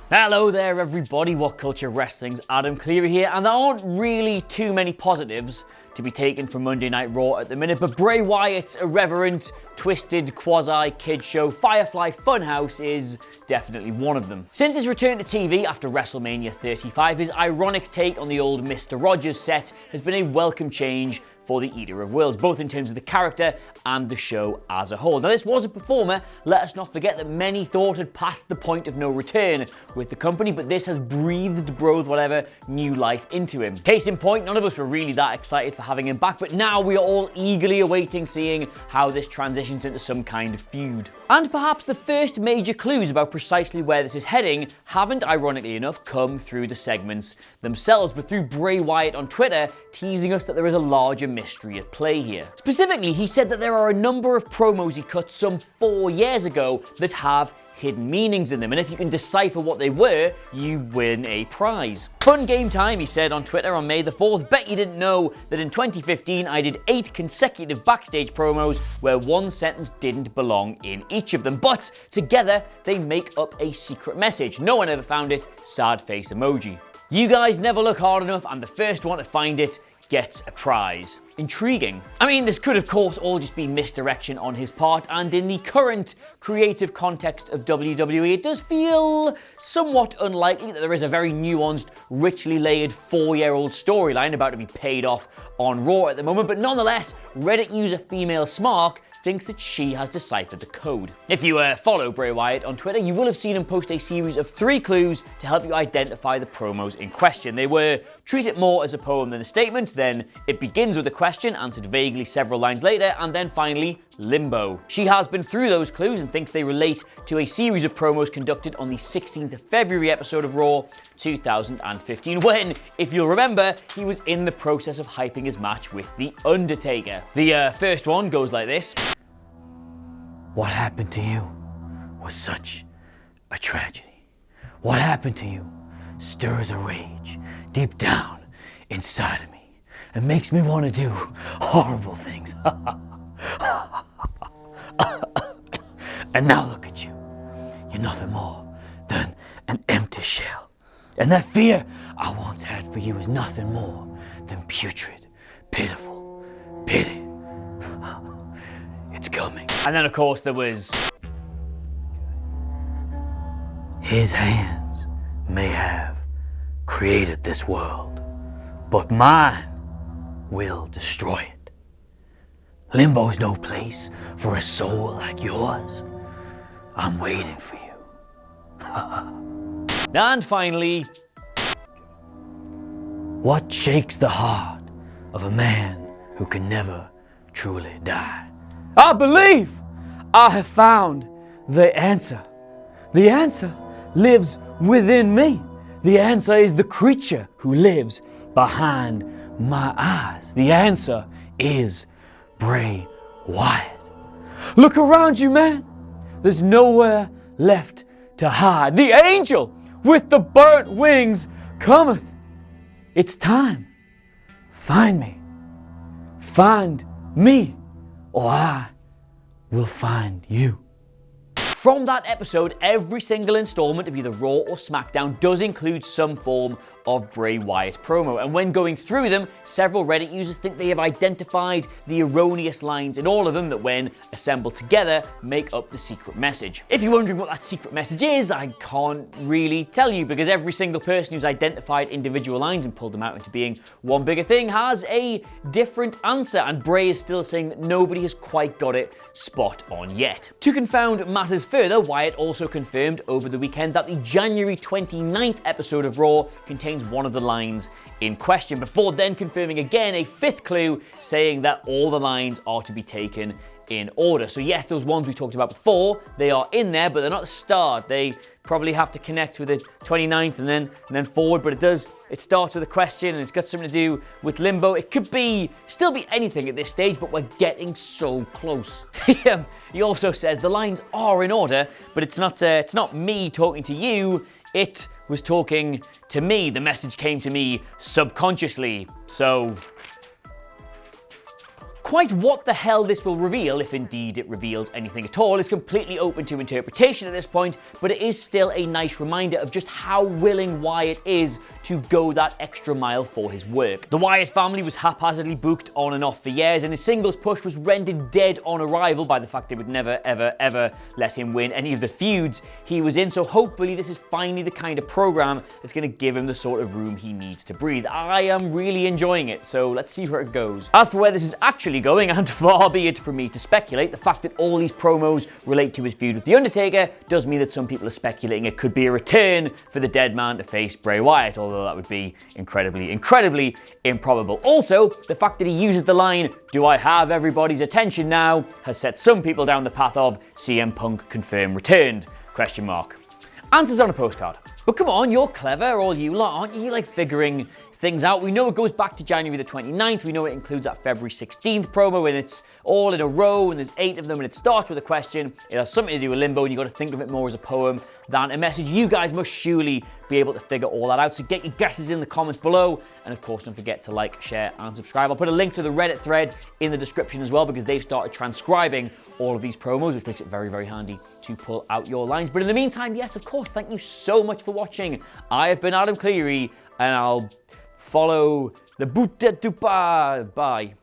Hello there everybody, What Culture Wrestling's Adam Cleary here, and there aren't really too many positives to be taken from Monday Night Raw at the minute, but Bray Wyatt's irreverent, twisted, quasi-kid show Firefly Funhouse is definitely one of them. Since his return to TV after WrestleMania 35, his ironic take on the old Mr. Rogers set has been a welcome change for the Eater of Worlds, both in terms of the character and the show as a whole. Now, this was a performer, let us not forget, that many thought had passed the point of no return with the company, but this has breathed new life into him. Case in point, none of us were really that excited for having him back, but now we are all eagerly awaiting seeing how this transitions into some kind of feud. And perhaps the first major clues about precisely where this is heading haven't, ironically enough, come through the segments themselves, but through Bray Wyatt on Twitter teasing us that there is a larger mystery at play here. Specifically, he said that there are a number of promos he cut some 4 years ago that have hidden meanings in them, and if you can decipher what they were, you win a prize. Fun game time, he said on Twitter on May the 4th. Bet you didn't know that in 2015 I did 8 consecutive backstage promos where one sentence didn't belong in each of them, but together they make up a secret message. No one ever found it, sad face emoji. You guys never look hard enough, and the first one to find it gets a prize. Intriguing. I mean, this could of course all just be misdirection on his part, and in the current creative context of WWE, it does feel somewhat unlikely that there is a very nuanced, richly layered 4-year-old storyline about to be paid off on Raw at the moment, but nonetheless, Reddit user Female Smark thinks that she has deciphered the code. If you follow Bray Wyatt on Twitter, you will have seen him post a series of 3 clues to help you identify the promos in question. They were: treat it more as a poem than a statement, then it begins with a question answered vaguely several lines later, and then finally, limbo. She has been through those clues and thinks they relate to a series of promos conducted on the 16th of February episode of Raw 2015, when, if you'll remember, he was in the process of hyping his match with The Undertaker. The first one goes like this. What happened to you was such a tragedy. What happened to you stirs a rage deep down inside of me and makes me want to do horrible things. And now look at you. You're nothing more than an empty shell. And that fear I once had for you is nothing more than putrid, pitiful pity. It's coming. And then of course there was... His hands may have created this world, but mine will destroy it. Limbo's no place for a soul like yours. I'm waiting for you. And finally... What shakes the heart of a man who can never truly die? I believe I have found the answer. The answer lives within me. The answer is the creature who lives behind my eyes. The answer is Bray Wyatt. Look around you, man. There's nowhere left to hide. The angel with the burnt wings cometh. It's time. Find me. Find me, or I will find you. From that episode, every single installment of either Raw or SmackDown does include some form of Bray Wyatt promo, and when going through them, several Reddit users think they have identified the erroneous lines in all of them that, when assembled together, make up the secret message. If you're wondering what that secret message is, I can't really tell you, because every single person who's identified individual lines and pulled them out into being one bigger thing has a different answer, and Bray is still saying that nobody has quite got it spot on yet. To confound matters further, Wyatt also confirmed over the weekend that the January 29th episode of Raw contains one of the lines in question, before then confirming again a 5th clue saying that all the lines are to be taken in order. So yes, those ones we talked about before, they are in there, but they're not the start. They probably have to connect with the 29th and then forward, but it starts with a question and it's got something to do with limbo. It could still be anything at this stage, but we're getting so close. He also says the lines are in order, but it's not me talking to you, it was talking to me. The message came to me subconsciously, so Quite what the hell this will reveal, if indeed it reveals anything at all, is completely open to interpretation at this point, but it is still a nice reminder of just how willing Wyatt is to go that extra mile for his work. The Wyatt family was haphazardly booked on and off for years, and his singles push was rendered dead on arrival by the fact they would never, ever let him win any of the feuds he was in, so hopefully this is finally the kind of program that's going to give him the sort of room he needs to breathe. I am really enjoying it, so let's see where it goes. As for where this is actually going, and far be it from me to speculate, the fact that all these promos relate to his feud with The Undertaker does mean that some people are speculating it could be a return for the dead man to face Bray Wyatt, although that would be incredibly improbable. Also, the fact that he uses the line, "Do I have everybody's attention now?" has set some people down the path of CM Punk confirmed returned, ? Answers on a postcard. But come on, you're clever, all you lot, aren't you? Like figuring things out. We know it goes back to January the 29th. We know it includes that February 16th promo, and it's all in a row, and there's 8 of them, and it starts with a question. It has something to do with limbo, and you've got to think of it more as a poem than a message. You guys must surely be able to figure all that out, so get your guesses in the comments below, and of course, don't forget to like, share, and subscribe. I'll put a link to the Reddit thread in the description as well, because they've started transcribing all of these promos, which makes it very handy to pull out your lines. But in the meantime, yes, of course, thank you so much for watching. I have been Adam Cleary, and I'll follow the Buddha Dupa. Bye.